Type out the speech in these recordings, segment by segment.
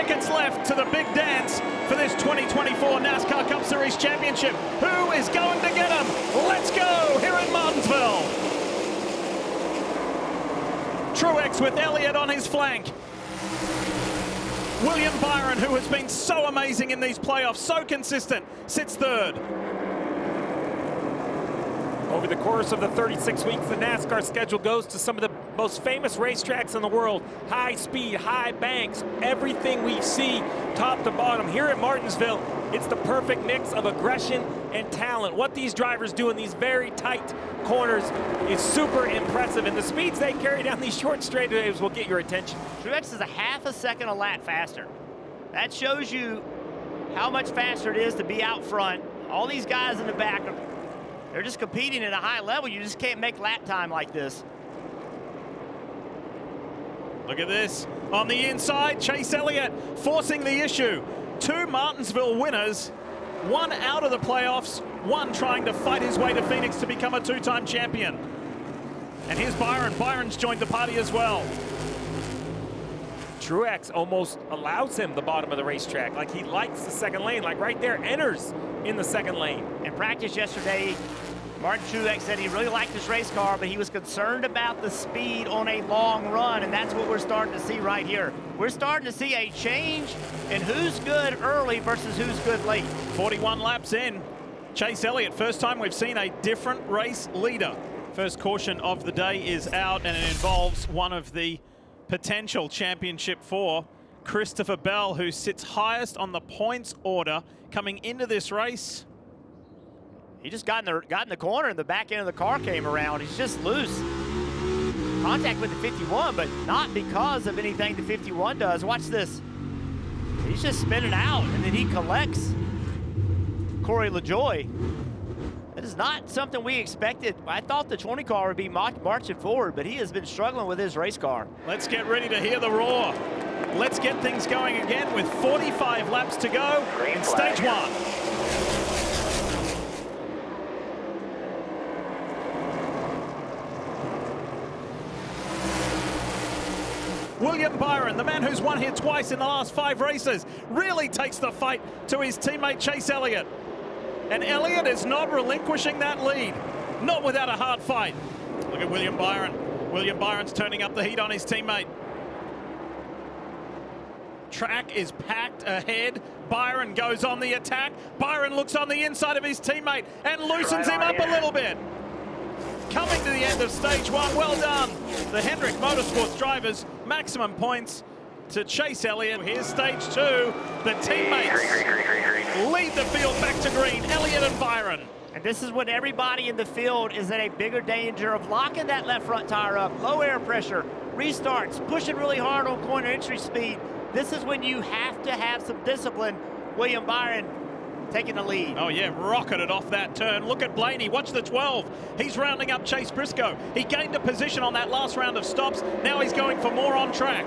tickets left to the big dance for this 2024 NASCAR Cup Series Championship. Who is going to get them? Let's go here in Martinsville. Truex with Elliott on his flank. William Byron, who has been so amazing in these playoffs, so consistent, sits third. Over the course of the 36 weeks, the NASCAR schedule goes to some of the most famous racetracks in the world. High speed, high banks, everything we see top to bottom. Here at Martinsville, it's the perfect mix of aggression and talent. What these drivers do in these very tight corners is super impressive, and the speeds they carry down these short straightaways will get your attention. Truex is a half a second a lap faster. That shows you how much faster it is to be out front. All these guys in the back, they're just competing at a high level. You just can't make lap time like this. Look at this. On the inside, Chase Elliott forcing the issue. Two Martinsville winners, one out of the playoffs, one trying to fight his way to Phoenix to become a two-time champion. And here's Byron. Byron's joined the party as well. Truex almost allows him the bottom of the racetrack. Like, he likes the second lane. Like right there, enters in the second lane. In practice yesterday, Martin Truex said he really liked this race car, but he was concerned about the speed on a long run, and that's what we're starting to see right here. We're starting to see a change in who's good early versus who's good late. 41 laps in. Chase Elliott, first time we've seen a different race leader. First caution of the day is out, and it involves one of the potential championship for Christopher Bell, who sits highest on the points order coming into this race. He just got in the corner and the back end of the car came around. He's just loose. Contact with the 51, but not because of anything the 51 does. Watch this. He's just spinning out, and then he collects Corey LaJoie. That is not something we expected. I thought the 20 car would be marching forward, but he has been struggling with his race car. Let's get ready to hear the roar. Let's get things going again with 45 laps to go in stage one. William Byron, the man who's won here twice in the last 5 races, really takes the fight to his teammate Chase Elliott. And Elliott is not relinquishing that lead, not without a hard fight. Look at William Byron. William Byron's turning up the heat on his teammate. Track is packed ahead. Byron goes on the attack. Byron looks on the inside of his teammate and loosens him up a little bit. Coming to the end of stage one, well done. The Hendrick Motorsports drivers, maximum points to Chase Elliott. Here's stage two. The teammates lead the field back to green, Elliott and Byron. And this is when everybody in the field is in a bigger danger of locking that left front tire up, low air pressure, restarts, pushing really hard on corner entry speed. This is when you have to have some discipline. William Byron taking the lead. Oh yeah, rocketed off that turn. Look at Blaney, watch the 12. He's rounding up Chase Briscoe. He gained a position on that last round of stops. Now he's going for more on track.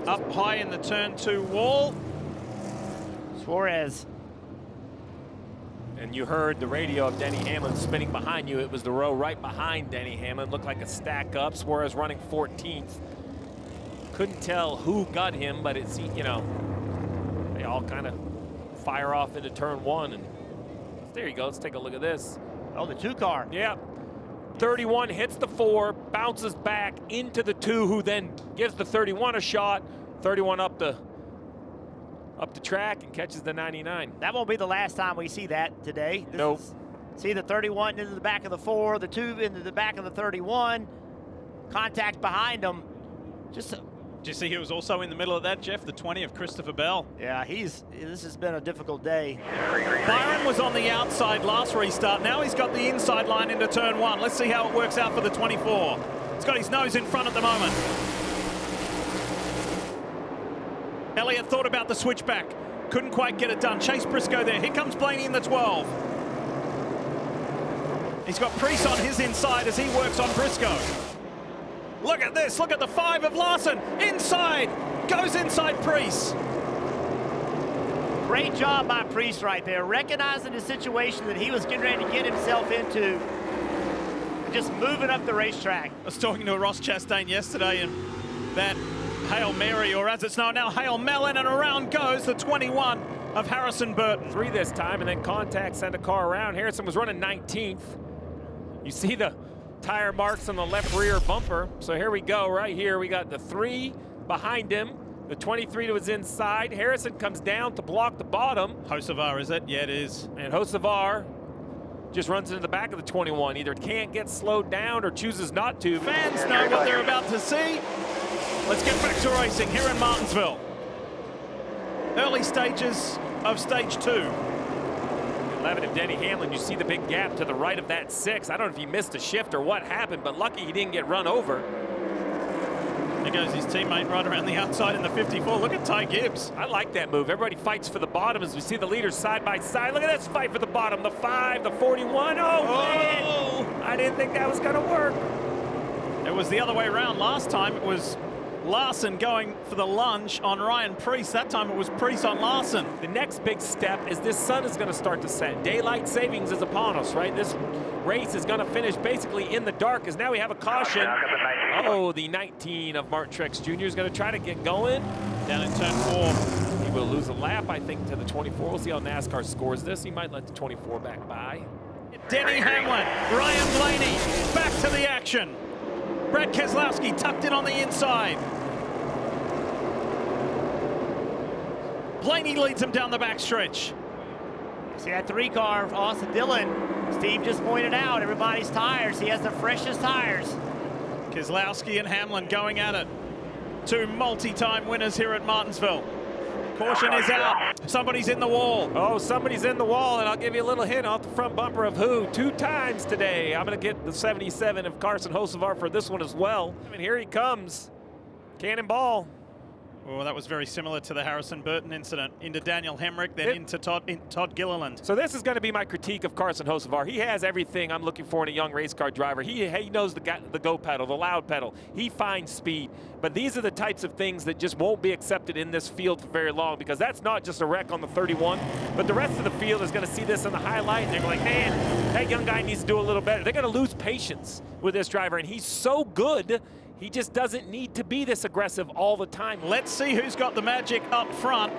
Up high in the turn 2 wall. Suarez. And you heard the radio of Denny Hamlin spinning behind you. It was the row right behind Denny Hamlin. Looked like a stack up. Suarez running 14th. Couldn't tell who got him, but it's, you know, they all kind of fire off into turn 1. And there you go. Let's take a look at this. Oh, the 2 car. Yeah. 31 hits the 4, bounces back into the 2, who then gives the 31 a shot. 31 up the track and catches the 99. That won't be the last time we see that today. Nope. See the 31 into the back of the 4, the 2 into the back of the 31. Contact behind them. Just Did you see he was also in the middle of that, Jeff? The 20 of Christopher Bell. Yeah, this has been a difficult day. Byron was on the outside last restart. Now he's got the inside line into turn 1. Let's see how it works out for the 24. He's got his nose in front at the moment. Elliott thought about the switchback. Couldn't quite get it done. Chase Briscoe there. Here comes Blaney in the 12. He's got Preece on his inside as he works on Briscoe. Look at this. Look at the 5 of Larson. Inside. Goes inside Preece. Great job by Preece right there, recognizing the situation that he was getting ready to get himself into. just moving up the racetrack. I was talking to Ross Chastain yesterday, and that Hail Mary, or as it's known now, Hail Melon, and around goes the 21 of Harrison Burton. 3 this time, and then contact sent a car around. Harrison was running 19th. You see the tire marks on the left rear bumper. So here we go, right here. We got the 3 behind him, the 23 to his inside. Harrison comes down to block the bottom. Hocevar, is it? Yeah, it is. And Hocevar just runs into the back of the 21. Either can't get slowed down or chooses not to. Fans know what they're about to see. Let's get back to racing here in Martinsville. Early stages of stage 2. 11 of Denny Hamlin. You see the big gap to the right of that 6. I don't know if he missed a shift or what happened, but lucky he didn't get run over. There goes his teammate right around the outside in the 54. Look at Ty Gibbs. I like that move. Everybody fights for the bottom as we see the leaders side by side. Look at this fight for the bottom. The 5, the 41. Oh, man. I didn't think that was going to work. It was the other way around last time. It was Larson going for the lunge on Ryan Preece. That time it was Preece on Larson. The next big step is this sun is going to start to set. Daylight savings is upon us, right? This race is going to finish basically in the dark, as now we have a caution. Oh, the 19 of Martin Truex Jr. is going to try to get going. Down in turn 4. He will lose a lap, I think, to the 24. We'll see how NASCAR scores this. He might let the 24 back by. Denny Hamlin, Ryan Blaney, back to the action. Brad Keselowski tucked in on the inside. Blaney leads him down the backstretch. See that 3 car, Austin Dillon. Steve just pointed out everybody's tires. He has the freshest tires. Keselowski and Hamlin going at it. 2 multi-time winners here at Martinsville. Caution is out. Somebody's in the wall. Oh, somebody's in the wall, and I'll give you a little hint off the front bumper of who. 2 times today. I'm going to get the 77 of Carson Hocevar for this one as well. And here he comes. Cannonball. Oh, that was very similar to the Harrison Burton incident. Into Daniel Hemrick, then into Todd Gilliland. So this is going to be my critique of Carson Hocevar. He has everything I'm looking for in a young race car driver. He knows the go pedal, the loud pedal. He finds speed. But these are the types of things that just won't be accepted in this field for very long, because that's not just a wreck on the 31, but the rest of the field is going to see this in the highlight, and they're like, man, that young guy needs to do a little better. They're going to lose patience with this driver, and he's so good. He just doesn't need to be this aggressive all the time. Let's see who's got the magic up front,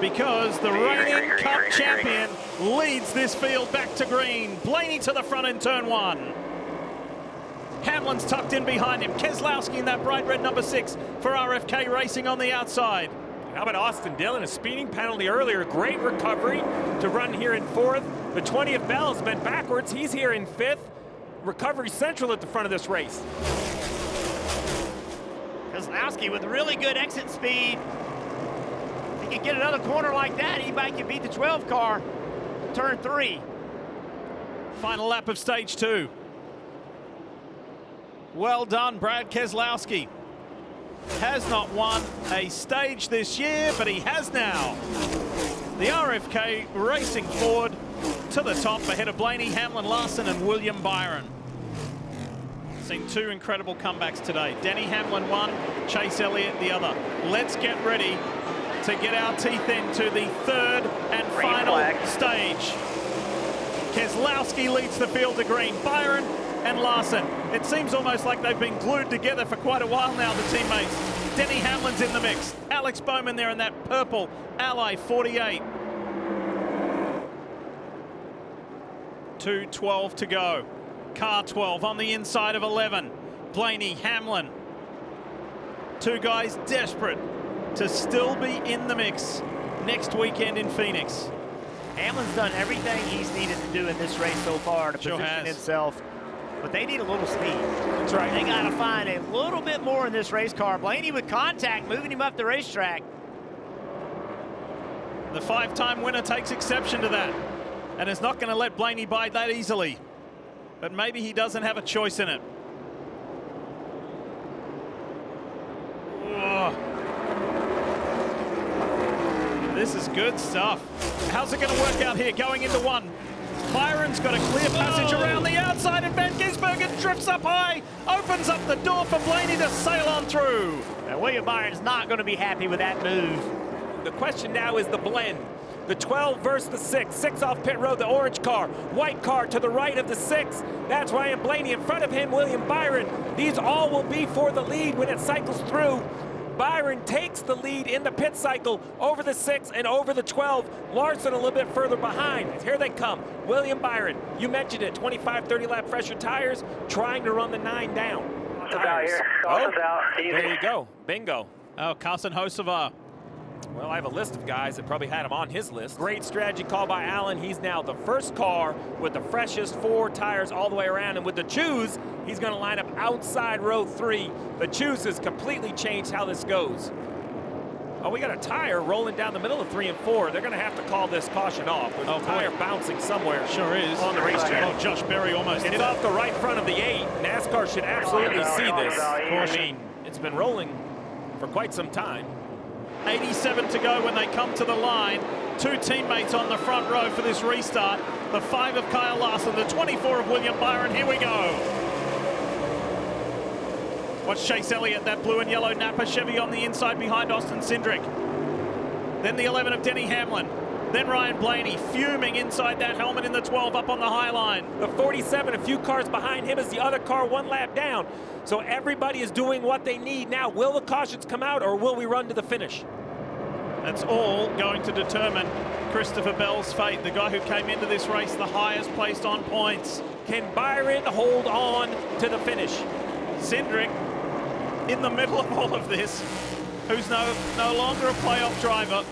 because the reigning Cup champion leads this field back to green. Blaney to the front in turn 1. Hamlin's tucked in behind him. Keselowski in that bright red number 6 for RFK Racing on the outside. How about Austin Dillon? A speeding penalty earlier. Great recovery to run here in 4th. The 20 of Bell has been backwards. He's here in 5th. Recovery central at the front of this race. Keselowski with really good exit speed. If he can get another corner like that, he might can beat the 12 car. Turn 3. Final lap of stage 2. Well done, Brad Keselowski. Has not won a stage this year, but he has now. The RFK racing forward to the top ahead of Blaney, Hamlin, Larson, and William Byron. Seen 2 incredible comebacks today. Denny Hamlin one, Chase Elliott the other. Let's get ready to get our teeth into the 3rd and final stage. Keselowski leads the field to green. Byron and Larson. It seems almost like they've been glued together for quite a while now, the teammates. Denny Hamlin's in the mix. Alex Bowman there in that purple Ally 48. 2:12 to go. Car 12 on the inside of 11. Blaney, Hamlin. 2 guys desperate to still be in the mix next weekend in Phoenix. Hamlin's done everything he's needed to do in this race so far to position himself, but they need a little speed. That's right. They got to find a little bit more in this race car. Blaney with contact, moving him up the racetrack. The 5-time winner takes exception to that and is not going to let Blaney bite that easily. But maybe he doesn't have a choice in it. Whoa. This is good stuff. How's it going to work out here going into 1? Byron's got a clear passage around the outside, and Van Gisbergen drifts up high, opens up the door for Blaney to sail on through. Now, William Byron's not going to be happy with that move. The question now is the blend. The 12 versus the 6. 6 off pit road, the orange car. White car to the right of the 6. That's Ryan Blaney. In front of him, William Byron. These all will be for the lead when it cycles through. Byron takes the lead in the pit cycle over the 6 and over the 12. Larson a little bit further behind. Here they come. William Byron, you mentioned it, 25, 30 lap fresher tires, trying to run the 9 down. Out here. Out. There you go. Bingo. Oh, Carson Hocevar. Well, I have a list of guys that probably had him on his list. Great strategy call by Allen. He's now the first car with the freshest 4 tires all the way around. And with the choose, he's going to line up outside row 3. The choose has completely changed how this goes. Oh, we got a tire rolling down the middle of 3 and 4. They're going to have to call this caution off. There's a tire bouncing somewhere. Sure is. On the racetrack. Oh, Josh Berry almost It's off the right front of the 8. NASCAR should absolutely see this. I mean, it's been rolling for quite some time. 87 to go when they come to the line. 2 teammates on the front row for this restart. The 5 of Kyle Larson, the 24 of William Byron. Here we go. Watch Chase Elliott, that blue and yellow Napa Chevy on the inside behind Austin Cindric. Then the 11 of Denny Hamlin. Then Ryan Blaney fuming inside that helmet in the 12 up on the high line. The 47, a few cars behind him, is the other car 1 lap down. So everybody is doing what they need now. Will the cautions come out or will we run to the finish? That's all going to determine Christopher Bell's fate, the guy who came into this race the highest placed on points. Can Byron hold on to the finish? Cindric in the middle of all of this, who's no longer a playoff driver.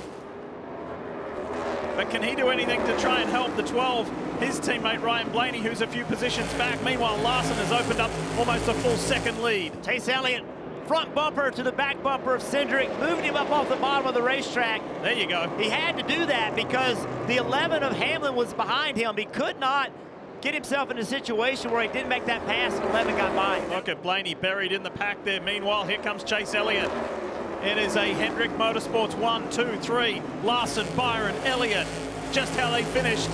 But can he do anything to try and help the 12? His teammate Ryan Blaney, who's a few positions back. Meanwhile, Larson has opened up almost a full second lead. Chase Elliott, front bumper to the back bumper of Cindric, moving him up off the bottom of the racetrack. There you go. He had to do that because the 11 of Hamlin was behind him. He could not get himself in a situation where he didn't make that pass and 11 got by. Look at Blaney buried in the pack there. Meanwhile, here comes Chase Elliott. It is a Hendrick Motorsports 1, 2, 3. Larson, Byron, Elliott. Just how they finished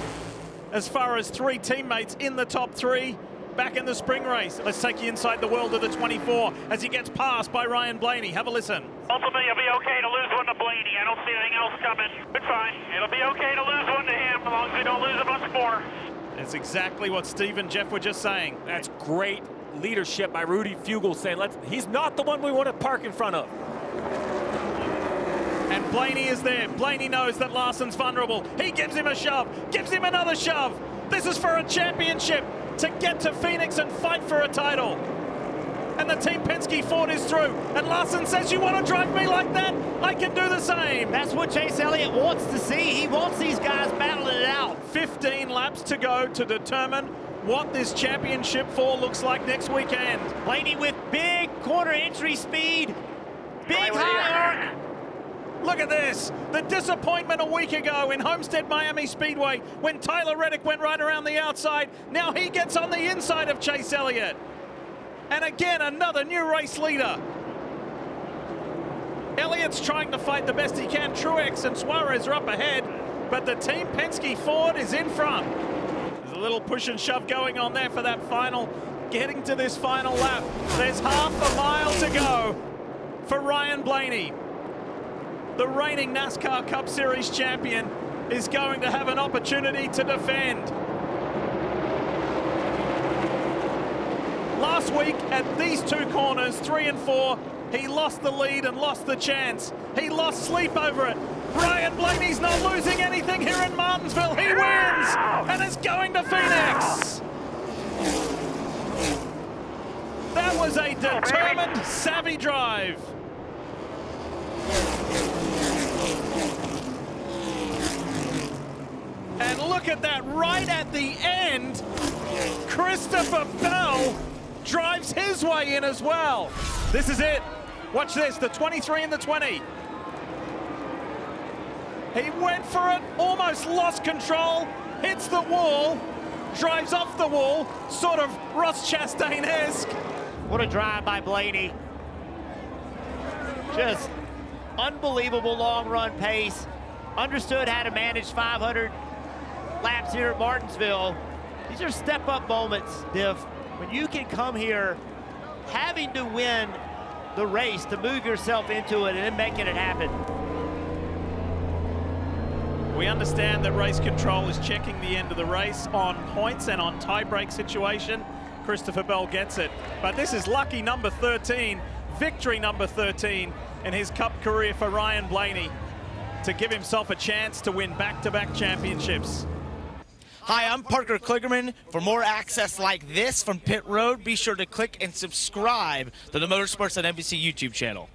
as far as 3 teammates in the top 3 back in the spring race. Let's take you inside the world of the 24 as he gets passed by Ryan Blaney. Have a listen. Ultimately, it'll be okay to lose one to Blaney. I don't see anything else coming. It's fine. It'll be okay to lose one to him as long as we don't lose a bunch more. That's exactly what Steve and Jeff were just saying. That's great leadership by Rudy Fugle saying, he's not the one we want to park in front of. And Blaney is there. Blaney knows that Larson's vulnerable. He gives him a shove, gives him another shove. This is for a championship to get to Phoenix and fight for a title. And the Team Penske Ford is through. And Larson says, you want to drive me like that? I can do the same. That's what Chase Elliott wants to see. He wants these guys battling it out. 15 laps to go to determine what this championship 4 looks like next weekend. Blaney with big corner entry speed. Big high arc. Look at this. The disappointment a week ago in Homestead Miami Speedway when Tyler Reddick went right around the outside. Now he gets on the inside of Chase Elliott. And again, another new race leader. Elliott's trying to fight the best he can. Truex and Suarez are up ahead, but the Team Penske Ford is in front. There's a little push and shove going on there for that final, getting to this final lap. There's half a mile to go for Ryan Blaney. The reigning NASCAR Cup Series champion is going to have an opportunity to defend. Last week at these 2 corners, 3 and 4, he lost the lead and lost the chance. He lost sleep over it. Ryan Blaney's not losing anything here in Martinsville. He wins and is going to Phoenix. That was a determined, savvy drive. And look at that, right at the end, Christopher Bell drives his way in as well. This is it. Watch this, the 23 and the 20. He went for it, almost lost control, hits the wall, drives off the wall, sort of Ross Chastain-esque. What a drive by Blaney. Just unbelievable long run pace. Understood how to manage 500 laps here at Martinsville. These are step-up moments, Div. When you can come here having to win the race to move yourself into it and then making it happen. We understand that race control is checking the end of the race on points and on tie-break situation. Christopher Bell gets it. But this is lucky number 13, victory number 13 in his Cup career for Ryan Blaney to give himself a chance to win back-to-back championships. Hi, I'm Parker Kligerman. For more access like this from Pit Road, be sure to click and subscribe to the Motorsports on NBC YouTube channel.